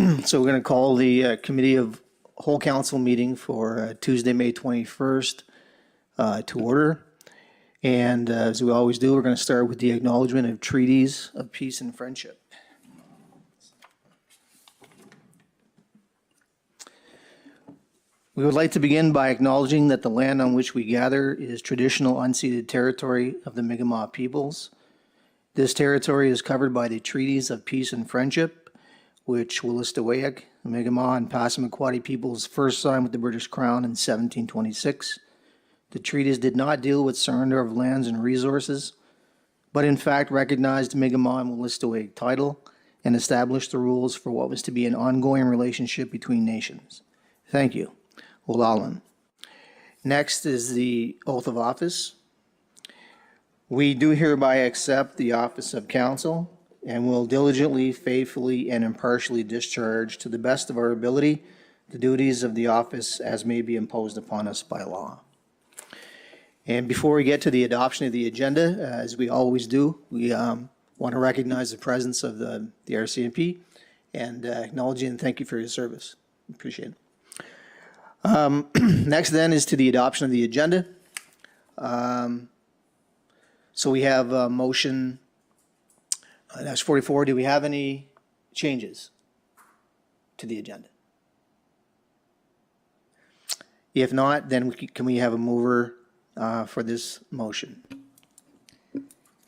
So we're going to call the Committee of Whole Council meeting for Tuesday, May 21st to order. And as we always do, we're going to start with the acknowledgement of treaties of peace and friendship. We would like to begin by acknowledging that the land on which we gather is traditional unceded territory of the Mi'kmaq peoples. This territory is covered by the treaties of peace and friendship, which Wolastoqiyik, Mi'kmaq, and Passamaquoddy peoples first signed with the British Crown in 1726. The treaties did not deal with surrender of lands and resources, but in fact recognized Mi'kmaq and Wolastoqiyik title and established the rules for what was to be an ongoing relationship between nations. Thank you. Wolalan. Next is the oath of office. We do hereby accept the office of council and will diligently, faithfully, and impartially discharge to the best of our ability the duties of the office as may be imposed upon us by law. And before we get to the adoption of the agenda, as we always do, we want to recognize the presence of the RCMP and acknowledge you and thank you for your service. Appreciate it. Next then is to the adoption of the agenda. So we have a motion, that's 44. Do we have any changes to the agenda? If not, then can we have a mover for this motion?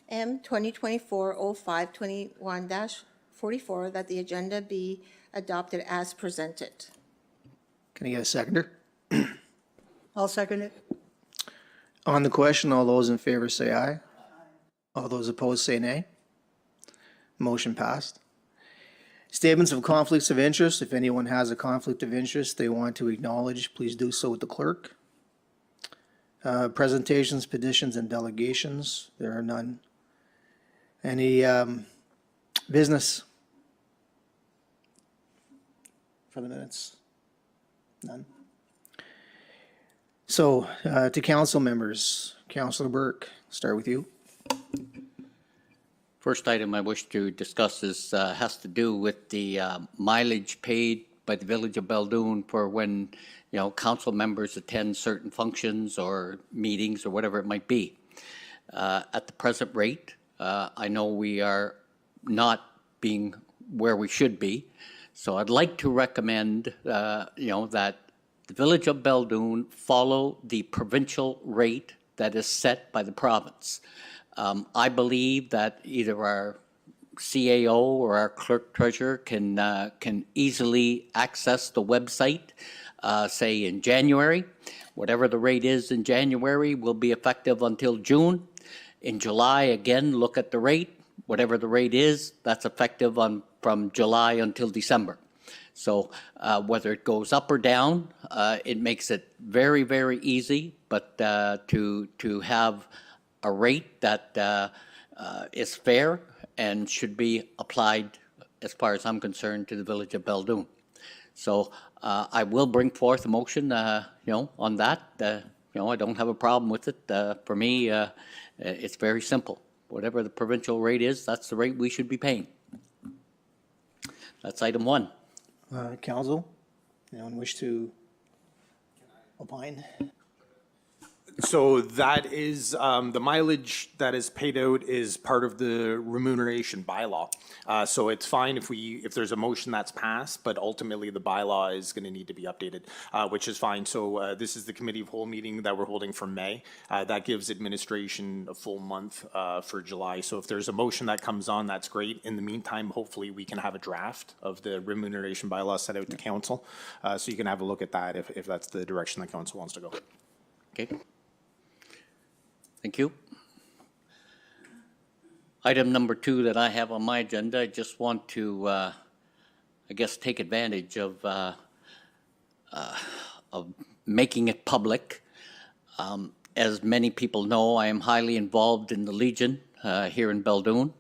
M 2024-05-21-44, that the agenda be adopted as presented. Can I get a seconder? I'll second it. On the question, all those in favor say aye. All those opposed say nay. Motion passed. Statements of conflicts of interest. If anyone has a conflict of interest they want to acknowledge, please do so with the clerk. Presentations, petitions, and delegations. There are none. Any business for the minutes? None. So to council members, Councillor Burke, start with you. First item I wish to discuss is has to do with the mileage paid by the Village of Baldoon for when council members attend certain functions or meetings or whatever it might be. At the present rate, I know we are not being where we should be, so I'd like to recommend that the Village of Baldoon follow the provincial rate that is set by the province. I believe that either our CAO or our clerk treasurer can easily access the website, say in January. Whatever the rate is in January will be effective until June. In July, again, look at the rate. Whatever the rate is, that's effective from July until December. So whether it goes up or down, it makes it very, very easy, but to have a rate that is fair and should be applied, as far as I'm concerned, to the Village of Baldoon. So I will bring forth a motion, on that. I don't have a problem with it. For me, it's very simple. Whatever the provincial rate is, that's the rate we should be paying. That's item one. Council, anyone wish to opine? So that is, the mileage that is paid out is part of the remuneration bylaw. So it's fine if there's a motion that's passed, but ultimately the bylaw is going to need to be updated, which is fine. So this is the committee of whole meeting that we're holding for May. That gives administration a full month for July. So if there's a motion that comes on, that's great. In the meantime, hopefully we can have a draft of the remuneration bylaw set out to council. So you can have a look at that if that's the direction the council wants to go. Okay. Thank you. Item number 2 that I have on my agenda, I just want to, I guess, take advantage of making it public. As many people know, I am highly involved in the Legion here in Baldoon,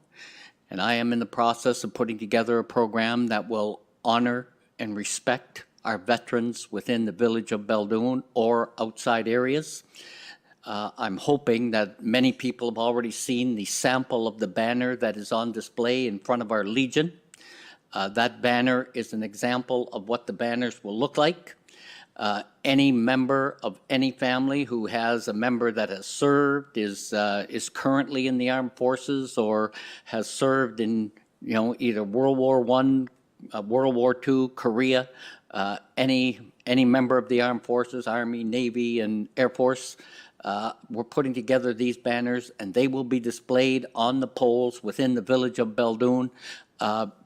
and I am in the process of putting together a program that will honor and respect our veterans within the Village of Baldoon or outside areas. I'm hoping that many people have already seen the sample of the banner that is on display in front of our Legion. That banner is an example of what the banners will look like. Any member of any family who has a member that has served, is currently in the armed forces, or has served in, either World War I, World War II, Korea, any member of the armed forces, Army, Navy, and Air Force, we're putting together these banners, and they will be displayed on the poles within the village of Beldoon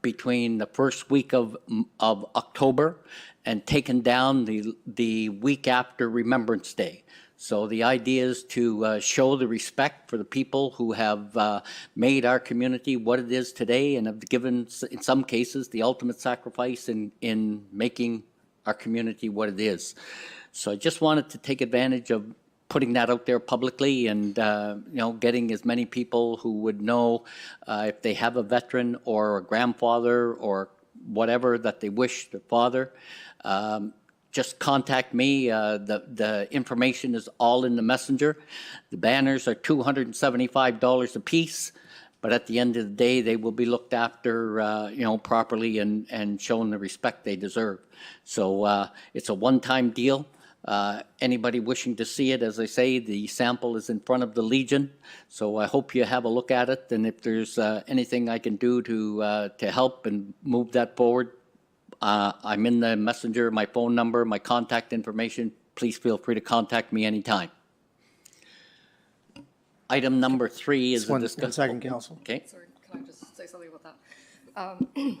between the first week of October and taken down the week after Remembrance Day. So the idea is to show the respect for the people who have made our community what it is today and have given, in some cases, the ultimate sacrifice in making our community what it is. So I just wanted to take advantage of putting that out there publicly and, getting as many people who would know if they have a veteran or a grandfather or whatever that they wish to father. Just contact me. The information is all in the messenger. The banners are $275 a piece, but at the end of the day, they will be looked after, properly and shown the respect they deserve. So it's a one-time deal. Anybody wishing to see it, as I say, the sample is in front of the Legion. So I hope you have a look at it, and if there's anything I can do to help and move that forward, I'm in the messenger, my phone number, my contact information. Please feel free to contact me anytime. Item number 3 is One a discussion. second, Council. Okay. Sorry, can I just say something about that?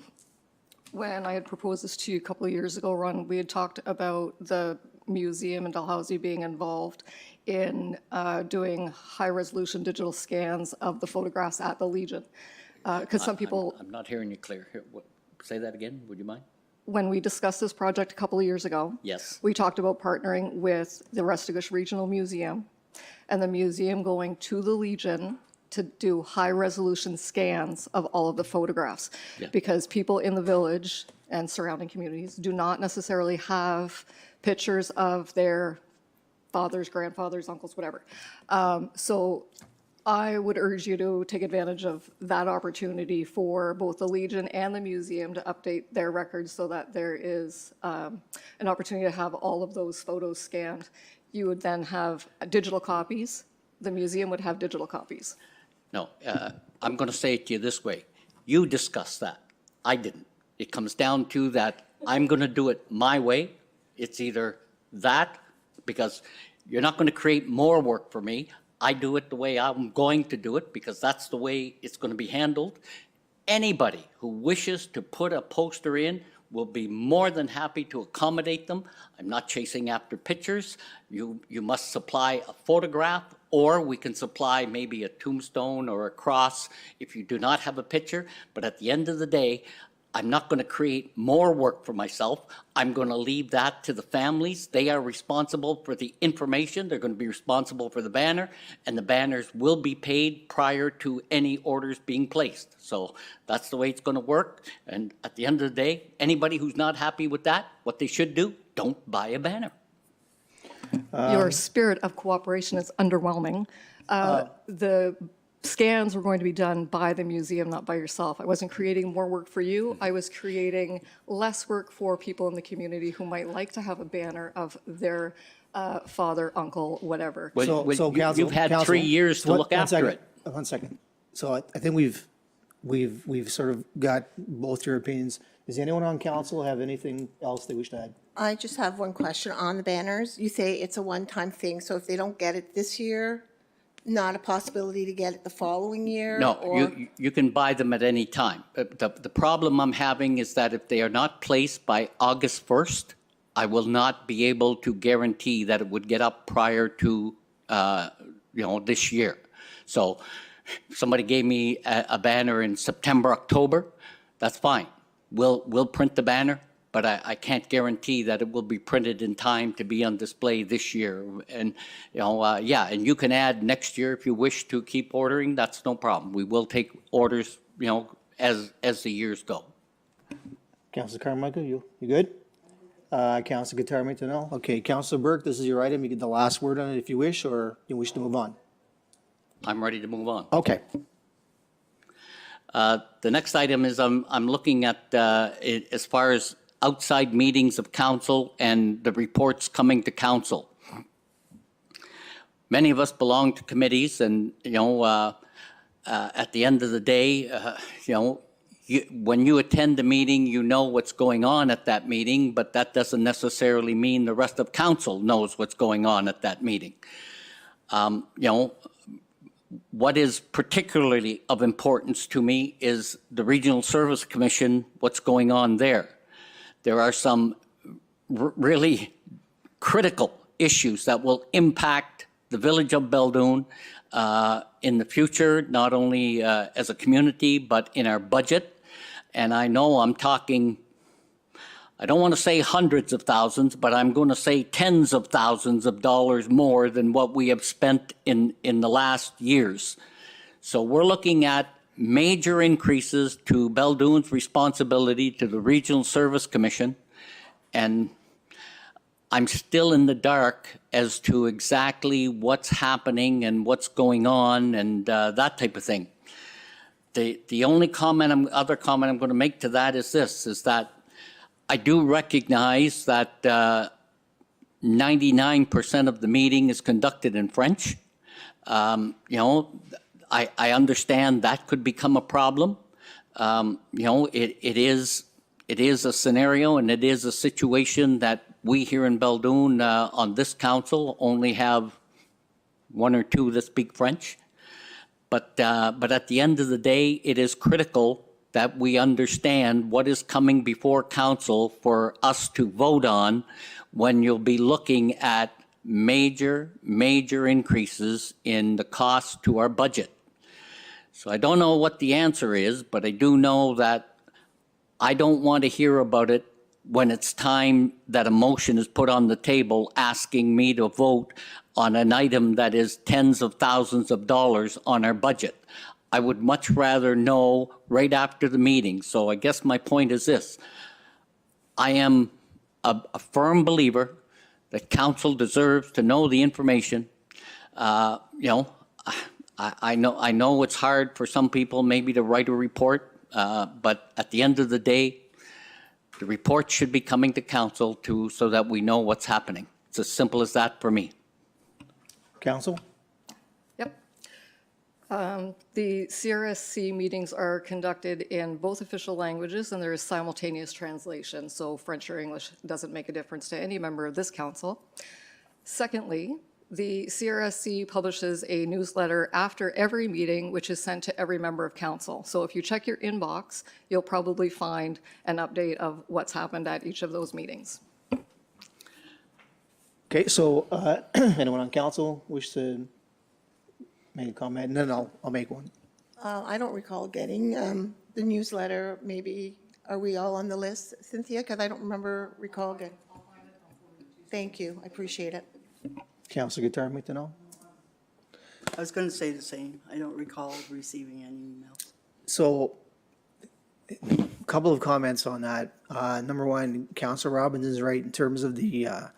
When I had proposed this to you a couple of years ago, Ron, we had talked about the museum in Dalhousie being involved in doing high-resolution digital scans of the photographs at the Legion. Because some people, I'm not hearing you clear. Here, say that again, would you mind? when we discussed this project a couple of years ago, Yes. we talked about partnering with the Restigouche Regional Museum and the museum going to the Legion to do high-resolution scans of all of the photographs. Yeah. Because people in the village and surrounding communities do not necessarily have pictures of their fathers, grandfathers, uncles, whatever. So I would urge you to take advantage of that opportunity for both the Legion and the museum to update their records so that there is an opportunity to have all of those photos scanned. You would then have digital copies. The museum would have digital copies. No, I'm going to say it to you this way. You discussed that. I didn't. It comes down to that I'm going to do it my way. It's either that, because you're not going to create more work for me. I do it the way I'm going to do it because that's the way it's going to be handled. Anybody who wishes to put a poster in will be more than happy to accommodate them. I'm not chasing after pictures. You must supply a photograph, or we can supply maybe a tombstone or a cross if you do not have a picture. But at the end of the day, I'm not going to create more work for myself. I'm going to leave that to the families. They are responsible for the information. They're going to be responsible for the banner, and the banners will be paid prior to any orders being placed. So that's the way it's going to work. And at the end of the day, anybody who's not happy with that, what they should do, don't buy a banner. Your spirit of cooperation is underwhelming. The scans were going to be done by the museum, not by yourself. I wasn't creating more work for you. I was creating less work for people in the community who might like to have a banner of their father, uncle, whatever. Well, So, Council. You've had Council, 3 years to one- look one after second, it. 1 second. So I think we've sort of got both your opinions. Does anyone on council have anything else they wish to add? I just have one question on the banners. You say it's a one-time thing, so if they don't get it this year, not a possibility to get it the following year? No, or- you can buy them at any time. The problem I'm having is that if they are not placed by August 1st, I will not be able to guarantee that it would get up prior to, this year. So if somebody gave me a banner in September, October, that's fine. We'll print the banner, but I can't guarantee that it will be printed in time to be on display this year. And, and you can add next year if you wish to keep ordering, that's no problem. We will take orders, as the years go. Councilor Carmichael, you good? Councilor Guitarme to know? Okay, Councilor Burke, this is your item. You get the last word on it if you wish, or you wish to move on? I'm ready to move on. Okay. The next item is I'm looking at, as far as outside meetings of council and the reports coming to council. Many of us belong to committees and, at the end of the day, when you attend a meeting, you know what's going on at that meeting, but that doesn't necessarily mean the rest of council knows what's going on at that meeting. What is particularly of importance to me is the Regional Service Commission, what's going on there. There are some really critical issues that will impact the village of Beldoon in the future, not only as a community, but in our budget. And I know I'm talking, I don't want to say hundreds of thousands, but I'm going to say tens of thousands of dollars more than what we have spent in the last years. So we're looking at major increases to Beldoon's responsibility to the Regional Service Commission. And I'm still in the dark as to exactly what's happening and what's going on and that type of thing. The only other comment I'm going to make to that is this, is that I do recognize that 99% of the meeting is conducted in French. I understand that could become a problem. It is a scenario and it is a situation that we here in Beldoon on this council only have one or two that speak French. But at the end of the day, it is critical that we understand what is coming before council for us to vote on when you'll be looking at major increases in the cost to our budget. So I don't know what the answer is, but I do know that I don't want to hear about it when it's time that a motion is put on the table asking me to vote on an item that is tens of thousands of dollars on our budget. I would much rather know right after the meeting. So I guess my point is this. I am a firm believer that council deserves to know the information. I know it's hard for some people maybe to write a report, but at the end of the day, the report should be coming to council so that we know what's happening. It's as simple as that for me. Council? Yep. The CRSC meetings are conducted in both official languages, and there is simultaneous translation, so French or English doesn't make a difference to any member of this council. Secondly, the CRSC publishes a newsletter after every meeting, which is sent to every member of council. So if you check your inbox, you'll probably find an update of what's happened at each of those meetings. Okay, so anyone on council wish to make a comment? And then I'll make one. I don't recall getting the newsletter. Maybe, are we all on the list, Cynthia? Because I don't recall getting. Thank you, I appreciate it. Councilor Guitar, make to know? I was going to say the same. I don't recall receiving any emails. So, a couple of comments on that. Number one, Councilor Robbins is right in terms of the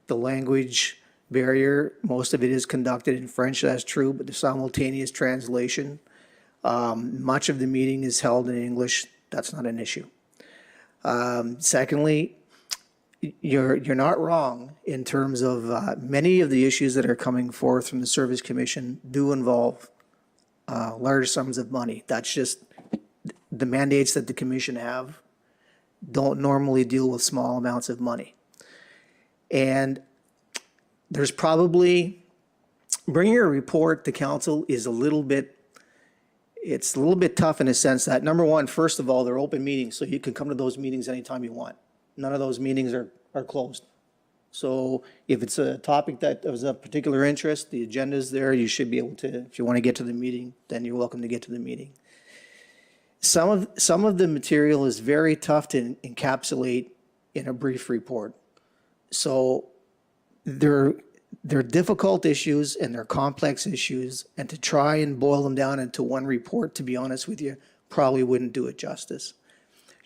language barrier. Most of it is conducted in French, that's true, but the simultaneous translation, much of the meeting is held in English. That's not an issue. Secondly, you're not wrong in terms of many of the issues that are coming forth from the Service Commission do involve large sums of money. That's just the mandates that the commission have don't normally deal with small amounts of money. And there's probably, bringing a report to council is it's a little bit tough in a sense that, number one, first of all, they're open meetings, so you can come to those meetings anytime you want. None of those meetings are closed. So if it's a topic that is of particular interest, the agenda's there, you should be able to, if you want to get to the meeting, then you're welcome to get to the meeting. Some of the material is very tough to encapsulate in a brief report. So they're difficult issues and they're complex issues, and to try and boil them down into one report, to be honest with you, probably wouldn't do it justice.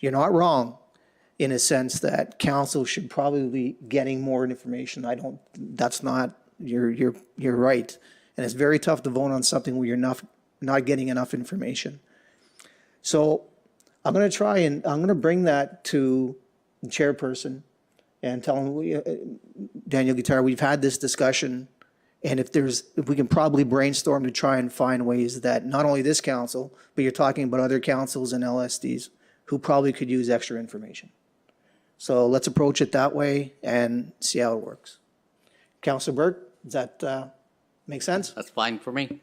You're not wrong in a sense that council should probably be getting more information. You're right. And it's very tough to vote on something where you're not getting enough information. So I'm going to try and, I'm going to bring that to the chairperson and tell him, Daniel Guitar, we've had this discussion. And if we can probably brainstorm to try and find ways that not only this council, but you're talking about other councils and LSDs who probably could use extra information. So let's approach it that way and see how it works. Councilor Burke, does that make sense? That's fine for me.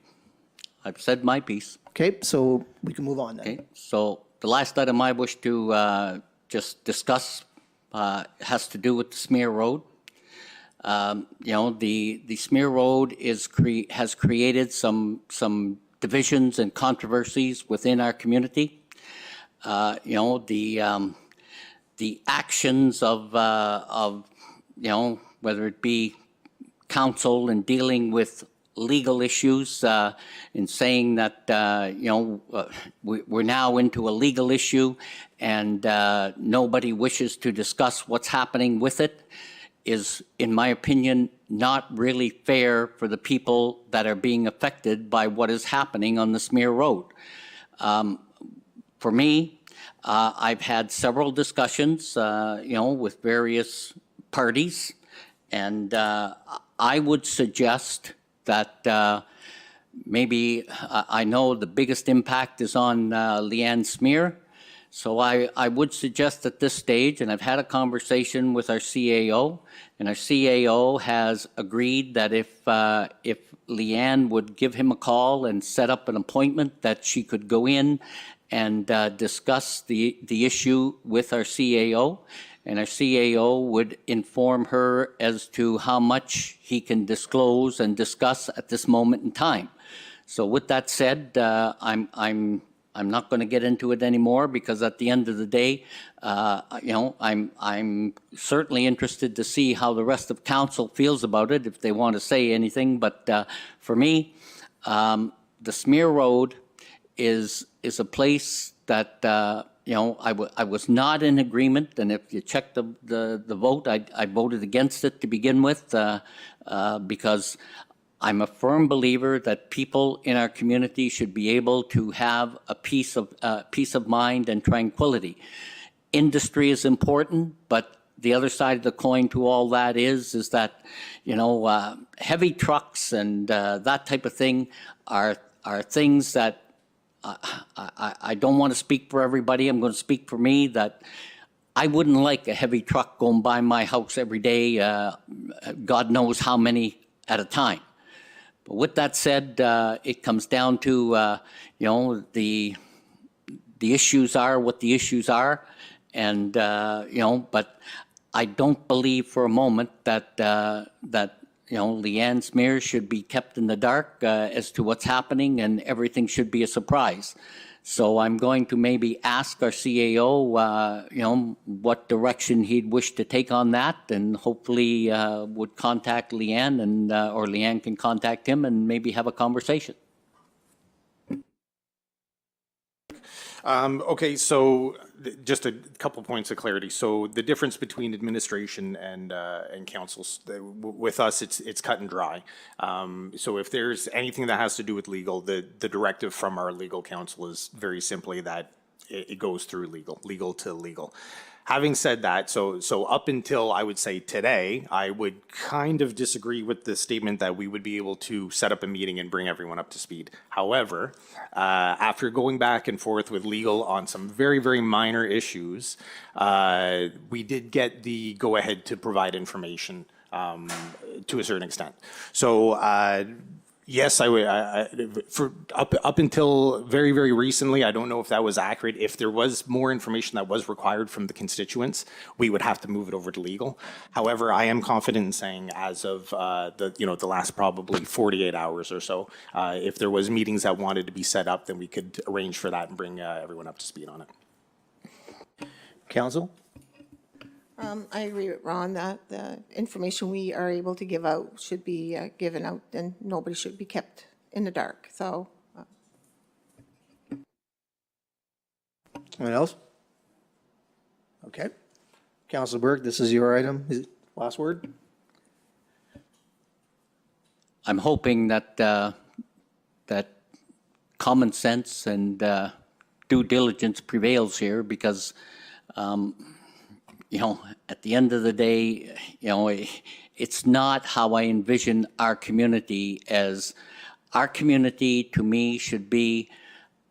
I've said my piece. Okay, so we can move on then. Okay, so the last item I wish to just discuss has to do with the Smear Road. You know, the Smear Road has created some divisions and controversies within our community. You know, the actions of you know, whether it be council in dealing with legal issues, in saying that, you know, we're now into a legal issue and nobody wishes to discuss what's happening with it, is, in my opinion, not really fair for the people that are being affected by what is happening on the Smear Road. For me, I've had several discussions, you know, with various parties, and I would suggest that maybe, I know the biggest impact is on Leanne Smear, so I would suggest at this stage, and I've had a conversation with our CAO, and our CAO has agreed that if Leanne would give him a call and set up an appointment, that she could go in and discuss the issue with our CAO, and our CAO would inform her as to how much he can disclose and discuss at this moment in time. So with that said, I'm not going to get into it anymore, because at the end of the day, you know, I'm certainly interested to see how the rest of council feels about it, if they want to say anything. But for me, the Smear Road is a place that, you know, I was not in agreement, and if you check the vote, I voted against it to begin with, because I'm a firm believer that people in our community should be able to have a peace of mind and tranquility. Industry is important, but the other side of the coin to all that is that, you know, heavy trucks and that type of thing are things that I don't want to speak for everybody. I'm going to speak for me, that I wouldn't like a heavy truck going by my house every day, God knows how many at a time. But with that said, it comes down to, you know, the issues are what the issues are. And, you know, but I don't believe for a moment that, you know, Leanne Smear should be kept in the dark as to what's happening, and everything should be a surprise. So I'm going to maybe ask our CAO, you know, what direction he'd wish to take on that, and hopefully would contact Leanne, and or Leanne can contact him and maybe have a conversation. Okay, so just a couple points of clarity. So the difference between administration and councils, with us, it's cut and dry. So if there's anything that has to do with legal, the directive from our legal counsel is very simply that it goes through legal to legal. Having said that, so up until, I would say, today, I would kind of disagree with the statement that we would be able to set up a meeting and bring everyone up to speed. However, after going back and forth with legal on some very, very minor issues, we did get the go-ahead to provide information to a certain extent. So yes, I would. For up until very, very recently, I don't know if that was accurate. If there was more information that was required from the constituents, we would have to move it over to legal. However, I am confident in saying, as of the last probably 48 hours or so, if there was meetings that wanted to be set up, then we could arrange for that and bring everyone up to speed on it. Council? I agree with Ron that the information we are able to give out should be given out, and nobody should be kept in the dark. So, Anyone else? Okay. Councilor Burke, this is your item. Last word? I'm hoping that that common sense and due diligence prevails here because, at the end of the day, it's not how I envision our community as, our community to me should be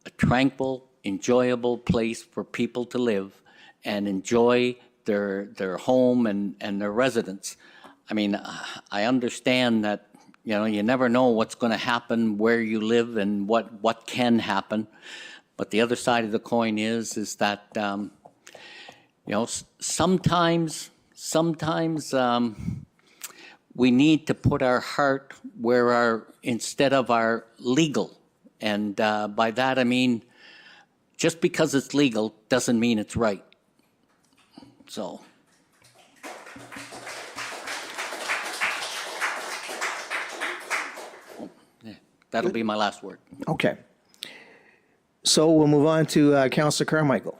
a tranquil, enjoyable place for people to live and enjoy their home and their residence. I mean, I understand that, you never know what's going to happen where you live and what can happen. But the other side of the coin is that, sometimes we need to put our heart where instead of our legal. And by that I mean, just because it's legal doesn't mean it's right. So. That'll be my last word. Okay. So we'll move on to Councillor Carmichael.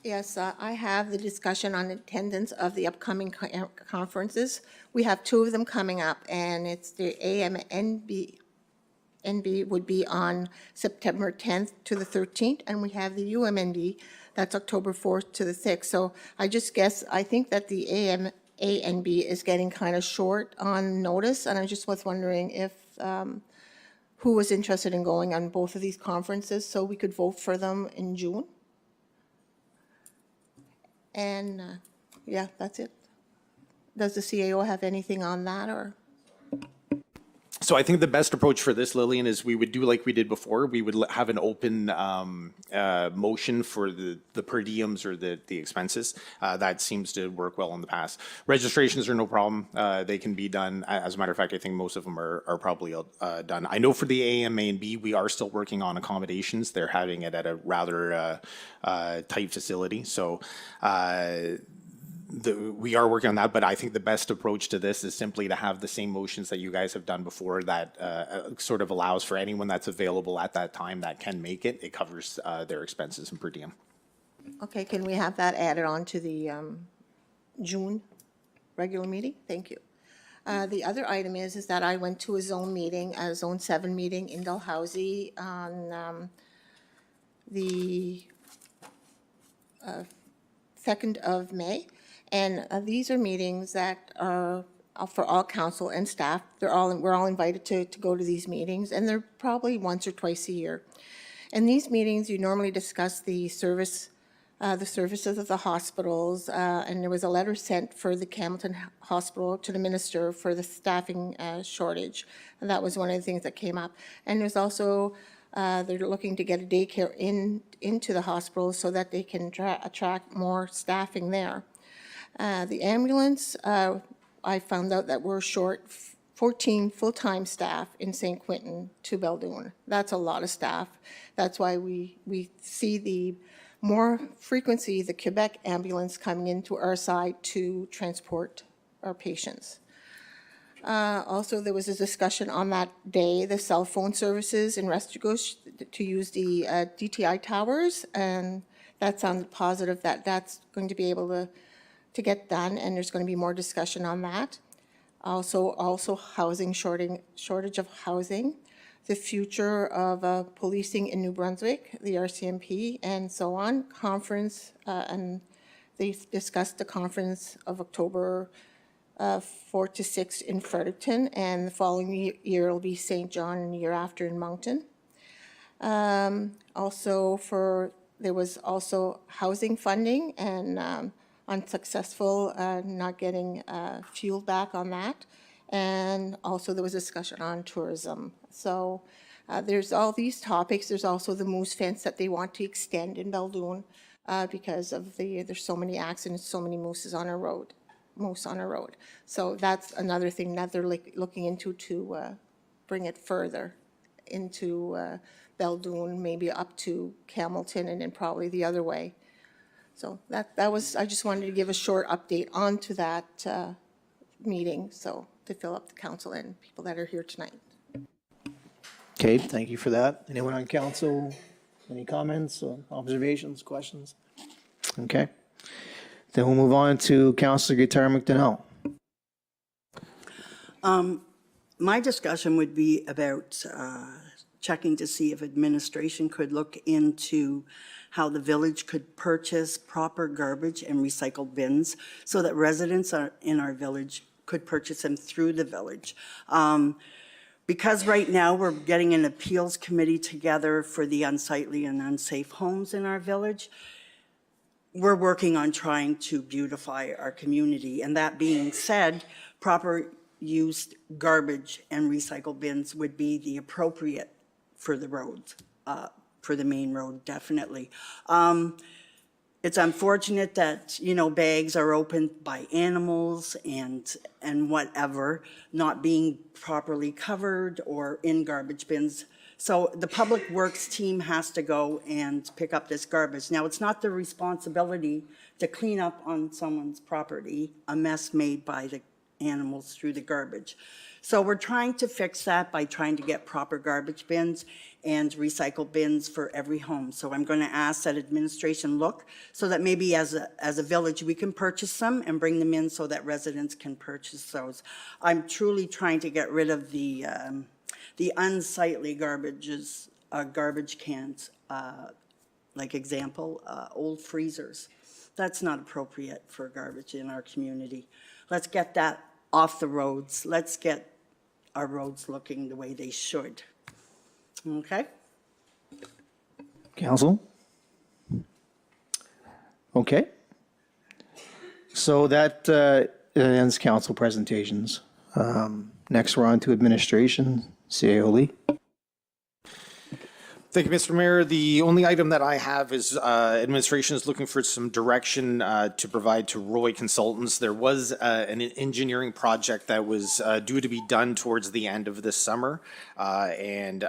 Yes, I have the discussion on attendance of the upcoming conferences. We have two of them coming up, and it's the AMNB would be on September 10th to the 13th, and we have the UMNB, that's October 4th to the 6th. So I think that the AMNB is getting kind of short on notice, and I just was wondering if who was interested in going on both of these conferences so we could vote for them in June. And, yeah, that's it. Does the CAO have anything on that, or? So I think the best approach for this, Lillian, is we would do like we did before. We would have an open motion for the per diems or the expenses. That seems to work well in the past. Registrations are no problem. They can be done. As a matter of fact, I think most of them are probably done. I know for the AMA and B, we are still working on accommodations. They're having it at a rather tight facility. So we are working on that, but I think the best approach to this is simply to have the same motions that you guys have done before that sort of allows for anyone that's available at that time that can make it. It covers their expenses and per diem. Okay, can we have that added on to the June regular meeting? Thank you. The other item is that I went to a Zone 7 meeting in Dalhousie on the 2nd of May. And these are meetings that are for all council and staff. We're all invited to go to these meetings, and they're probably once or twice a year. In these meetings, you normally discuss the services of the hospitals, and there was a letter sent for the Campbellton Hospital to the minister for the staffing shortage, and that was one of the things that came up. And there's also they're looking to get a daycare into the hospital so that they can attract more staffing there. The ambulance, I found out that we're short 14 full-time staff in St. Quentin to Beldoon. That's a lot of staff. That's why we see the more frequency, the Quebec ambulance coming into our side to transport our patients. Also, there was a discussion on that day, the cell phone services in Restigouche to use the DTI towers, and that sounded positive that that's going to be able to get done, and there's going to be more discussion on that. Also housing, shortage of housing, the future of policing in New Brunswick, the RCMP, and so on. Conference, and they discussed the conference of October 4 to 6 in Fredericton, and the following year will be St. John, and the year after in Moncton. There was also housing funding, and unsuccessful, not getting fuel back on that. And also there was discussion on tourism. So there's all these topics. There's also the moose fence that they want to extend in Beldoon because of there's so many accidents, so many moose on a road. So that's another thing that they're looking into to bring it further into Beldoon, maybe up to Campbellton, and then probably the other way. So that was, I just wanted to give a short update onto that meeting, so to fill up the council and people that are here tonight. Okay, thank you for that. Anyone on council, any comments, observations, questions? Okay. Then we'll move on to Councillor Guitar McDonnell. My discussion would be about checking to see if administration could look into how the village could purchase proper garbage and recycled bins so that residents in our village could purchase them through the village. Because right now we're getting an appeals committee together for the unsightly and unsafe homes in our village, we're working on trying to beautify our community. And that being said, proper used garbage and recycle bins would be the appropriate for the roads, for the main road, definitely. It's unfortunate that, you know, bags are opened by animals and whatever, not being properly covered or in garbage bins. So the Public Works team has to go and pick up this garbage. Now, it's not their responsibility to clean up on someone's property, a mess made by the animals through the garbage. So we're trying to fix that by trying to get proper garbage bins and recycle bins for every home. So I'm going to ask that administration look so that maybe as a village, we can purchase them and bring them in so that residents can purchase those. I'm truly trying to get rid of the unsightly garbage cans, like example, old freezers. That's not appropriate for garbage in our community. Let's get that off the roads. Let's get our roads looking the way they should. Okay? Council? Okay. So that ends council presentations. Next, we're on to administration. CAO Lee. Thank you, Mr. Mayor. The only item that I have is administration is looking for some direction to provide to Roy Consultants. There was an engineering project that was due to be done towards the end of this summer, and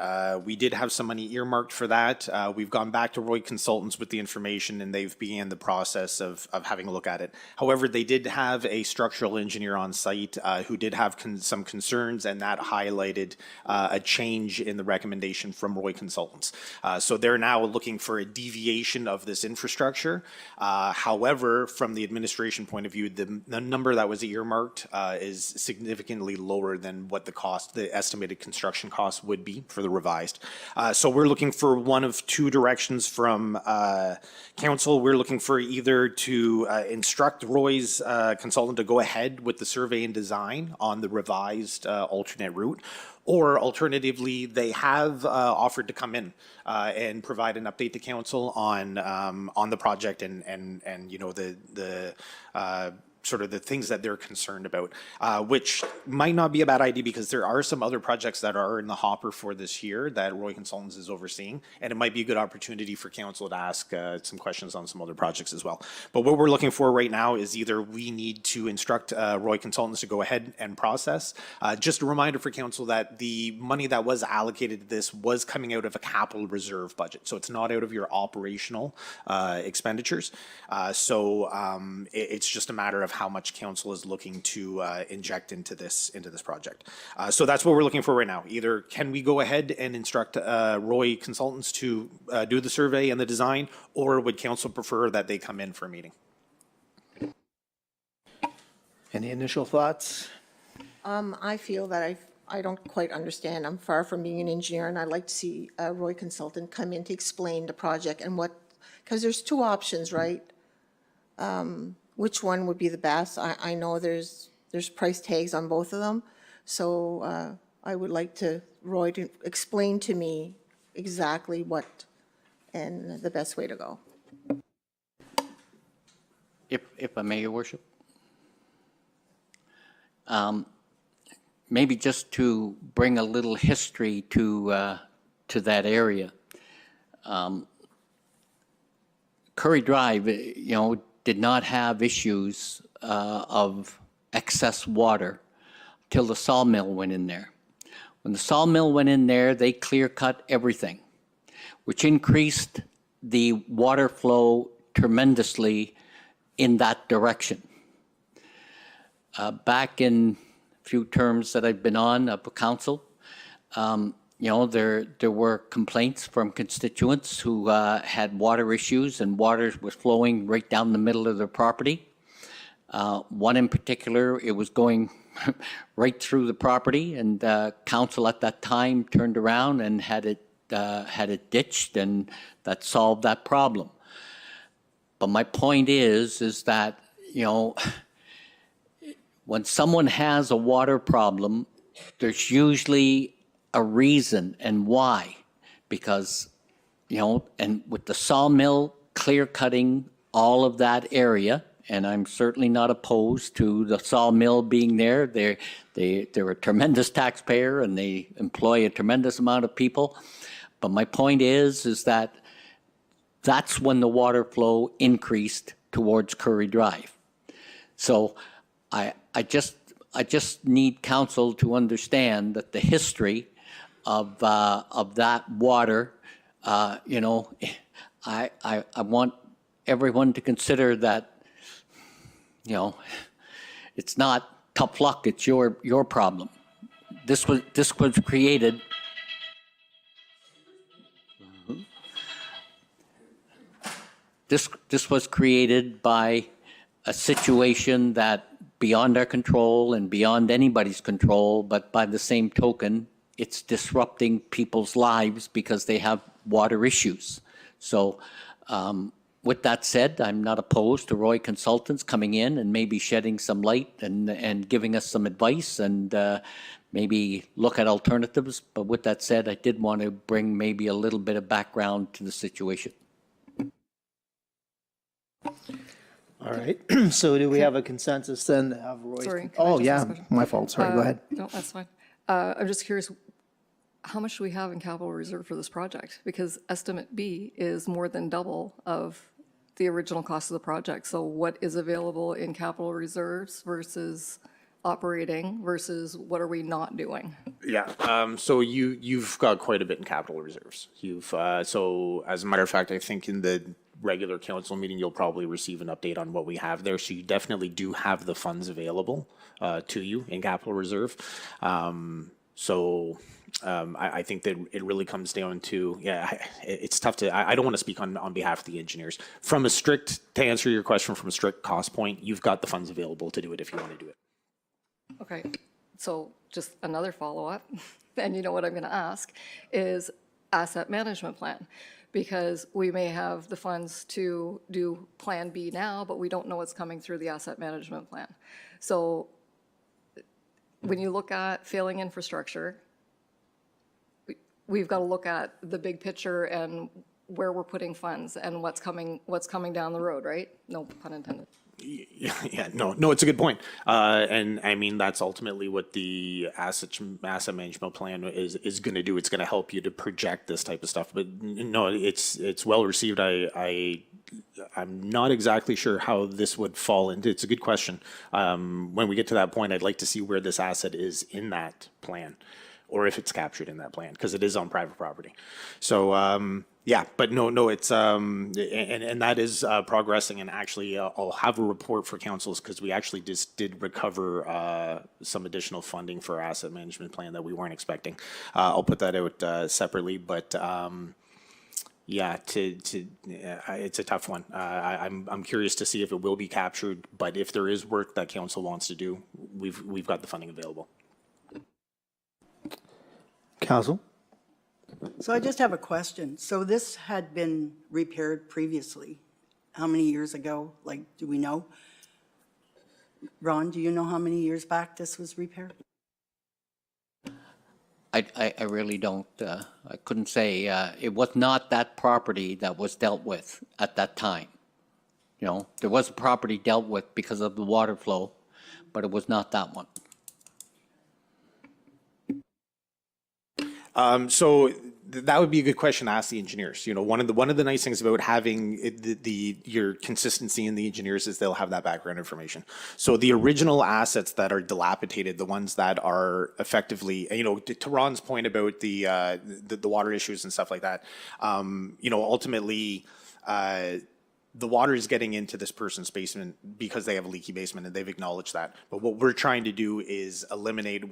we did have some money earmarked for that. We've gone back to Roy Consultants with the information, and they've began the process of having a look at it. However, they did have a structural engineer on site who did have some concerns, and that highlighted a change in the recommendation from Roy Consultants. So they're now looking for a deviation of this infrastructure. However, from the administration point of view, the number that was earmarked is significantly lower than what the estimated construction cost would be for the revised. So we're looking for one of two directions from council. We're looking for either to instruct Roy's consultant to go ahead with the survey and design on the revised alternate route, or alternatively, they have offered to come in and provide an update to council on the project and you know the sort of the things that they're concerned about, which might not be a bad idea because there are some other projects that are in the hopper for this year that Roy Consultants is overseeing, and it might be a good opportunity for council to ask some questions on some other projects as well. But what we're looking for right now is either we need to instruct Roy Consultants to go ahead and process. Just a reminder for council that the money that was allocated to this was coming out of a capital reserve budget, so it's not out of your operational expenditures. It's just a matter of how much council is looking to inject into this project. So that's what we're looking for right now. Either can we go ahead and instruct Roy Consultants to do the survey and the design, or would council prefer that they come in for a meeting? Any initial thoughts? I feel that I don't quite understand. I'm far from being an engineer, and I'd like to see a Roy consultant come in to explain the project and what, because there's two options, right? Which one would be the best? I know there's price tags on both of them, so I would like Roy to explain to me exactly what and the best way to go. If I may, Your Worship. Maybe just to bring a little history to that area. Curry Drive, you know, did not have issues of excess water till the sawmill went in there. When the sawmill went in there, they clear-cut everything, which increased the water flow tremendously in that direction. Back in a few terms that I've been on of council, you know, there were complaints from constituents who had water issues, and water was flowing right down the middle of their property. One in particular, it was going right through the property, and council at that time turned around and had it had it ditched, and that solved that problem. But my point is that, when someone has a water problem, there's usually a reason and why. Because, and with the sawmill clear cutting all of that area, and I'm certainly not opposed to the sawmill being there. They're a tremendous taxpayer and they employ a tremendous amount of people. But my point is that that's when the water flow increased towards Curry Drive. So I just need council to understand that the history of that water, I want everyone to consider that, it's not tough luck, it's your problem. This was created. This was created by a situation that beyond our control and beyond anybody's control, but by the same token, it's disrupting people's lives because they have water issues. So with that said, I'm not opposed to Roy Consultants coming in and maybe shedding some light and giving us some advice and maybe look at alternatives. But with that said, I did want to bring maybe a little bit of background to the situation. All right, so do we have a consensus then to have Roy? Sorry, can I Oh, just yeah, ask a question? my fault, sorry, go ahead. No, that's fine. I'm just curious, how much do we have in capital reserve for this project? Because estimate B is more than double of the original cost of the project. So what is available in capital reserves versus operating versus what are we not doing? Yeah, so you've got quite a bit in capital reserves. So as a matter of fact, I think in the regular council meeting, you'll probably receive an update on what we have there. So you definitely do have the funds available to you in capital reserve. I think that it really comes down to, it's tough to, I don't want to speak on behalf of the engineers. To answer your question from a strict cost point, you've got the funds available to do it if you want to do it. Okay, so just another follow-up, and you know what I'm going to ask, is asset management plan. Because we may have the funds to do Plan B now, but we don't know what's coming through the asset management plan. So when you look at failing infrastructure, we've got to look at the big picture and where we're putting funds and what's coming down the road, right? No pun intended. No, it's a good point. And I mean, that's ultimately what the asset management plan is going to do. It's going to help you to project this type of stuff. But no, it's well received. I'm not exactly sure how this would fall into. It's a good question. When we get to that point, I'd like to see where this asset is in that plan, or if it's captured in that plan, because it is on private property. So, but no, it's, and that is progressing, and actually I'll have a report for councils, because we actually just did recover some additional funding for our asset management plan that we weren't expecting. I'll put that out separately, but it's a tough one. I'm curious to see if it will be captured, but if there is work that council wants to do, we've got the funding available. Council? So I just have a question. So this had been repaired previously. How many years ago? Like, do we know? Ron, do you know how many years back this was repaired? I really don't. I couldn't say. It was not that property that was dealt with at that time. There was a property dealt with because of the water flow, but it was not that one. So that would be a good question to ask the engineers. One of the nice things about having your consistency in the engineers is they'll have that background information. So the original assets that are dilapidated, the ones that are effectively, to Ron's point about the water issues and stuff like that, ultimately, the water is getting into this person's basement because they have a leaky basement, and they've acknowledged that. But what we're trying to do is eliminate,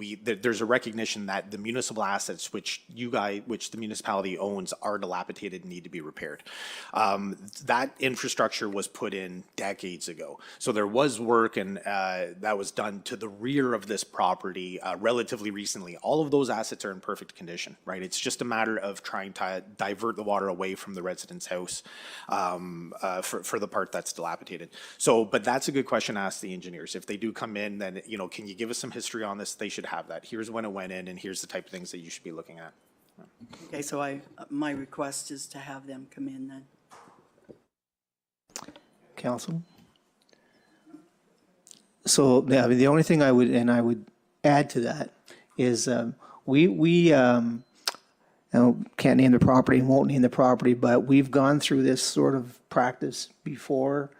there's a recognition that the municipal assets which the municipality owns are dilapidated and need to be repaired. That infrastructure was put in decades ago. So there was work and that was done to the rear of this property relatively recently. All of those assets are in perfect condition, right? It's just a matter of trying to divert the water away from the resident's house for the part that's dilapidated. So, but that's a good question to ask the engineers. If they do come in, then, you know, can you give us some history on this? They should have that. Here's when it went in, and here's the type of things that you should be looking at. Okay, so my request is to have them come in then. Council? So, yeah, the only thing I would add to that is, can't name the property, won't name the property, but we've gone through this sort of practice before.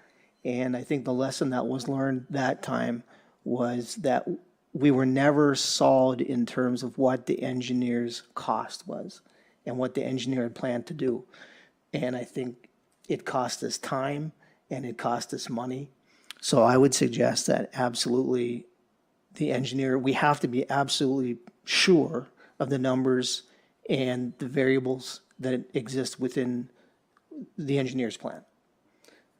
And I think the lesson that was learned that time was that we were never solid in terms of what the engineer's cost was and what the engineer had planned to do. And I think it cost us time and it cost us money. So I would suggest that absolutely the engineer, we have to be absolutely sure of the numbers and the variables that exist within the engineer's plan.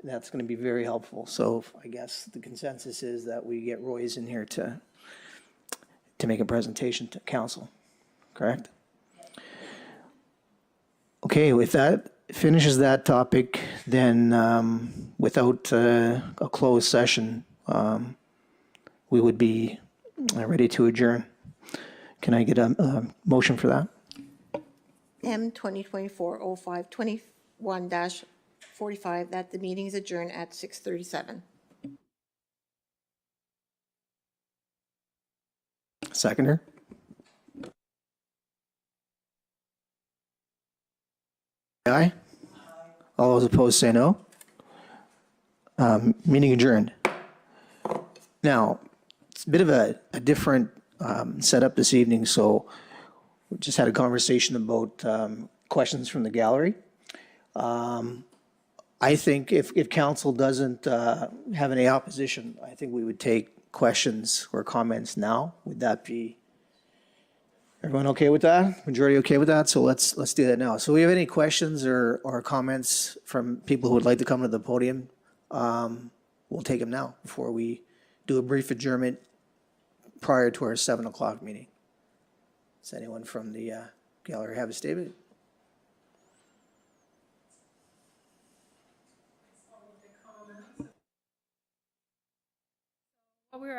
That's going to be very helpful. So I guess the consensus is that we get Roy's in here to make a presentation to council, correct? Okay, if that finishes that topic, then without a closed session, we would be ready to adjourn. Can I get a motion for that? M 2024-05-21-45, that the meeting is adjourned at 6:37. Seconder? Aye? All those opposed say no. Meeting adjourned. Now, it's a bit of a different setup this evening, so we just had a conversation about questions from the gallery. I think if council doesn't have any opposition, I think we would take questions or comments now. Would that be, everyone okay with that? Majority okay with that? So let's do that now. So we have any questions or comments from people who would like to come to the podium? We'll take them now before we do a brief adjournment prior to our 7 o'clock meeting. Does anyone from the gallery have a statement? What we were